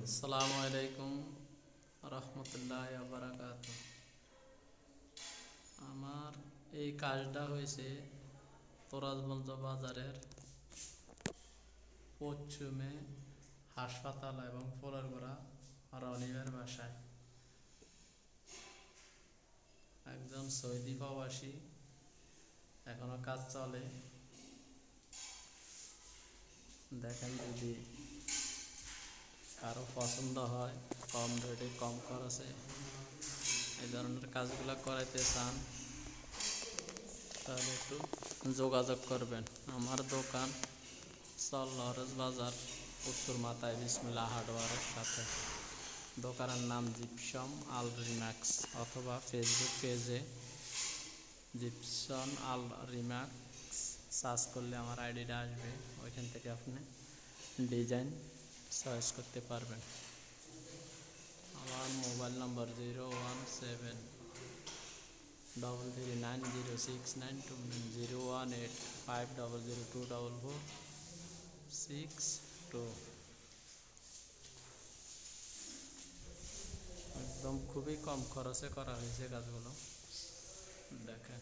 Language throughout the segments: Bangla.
আসসালামু আলাইকুম রহমতুল্লাহ বারাকাত। আমার এই কাজটা হয়েছে তোরাজগঞ্জ বাজারের পশ্চিমে হাসপাতাল এবং ফুলেরগোড়া রনিমের বাসায়। একজন সৌদি প্রবাসী, এখনো কাজ চলে। দেখেন, যদি কারো পছন্দ হয়, কম রেটে কম খরচে এই ধরনের কাজগুলো করাইতে চান, তাহলে একটু যোগাযোগ করবেন। আমার দোকান লরেন্স বাজার, উত্তর মাথায় বিসমিল্লাহ হার্ডওয়্যারের সাথে। দোকানের নাম জিপসম আল রিম্যাক্স, অথবা ফেসবুক পেজে জিপসন আল রিম্যাক্স সার্চ করলে আমার আইডিটা আসবে। ওইখান থেকে আপনি ডিজাইন চয়েস করতে পারবেন। আমার মোবাইল নম্বর 01733906929, 01850024462। একদম খুবই কম খরচে করা হয়েছে কাজগুলো। দেখেন,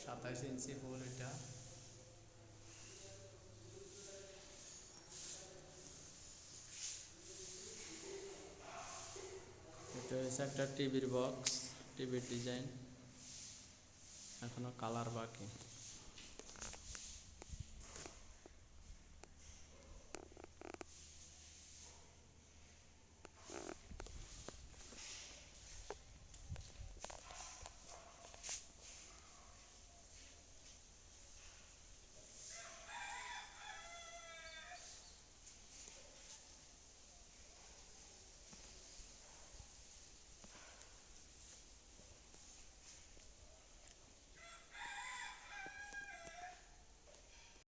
27 ইঞ্চি ফুল। এটা হচ্ছে একটা টিভির বক্স, টিভির ডিজাইন, এখনো কালার বাকি।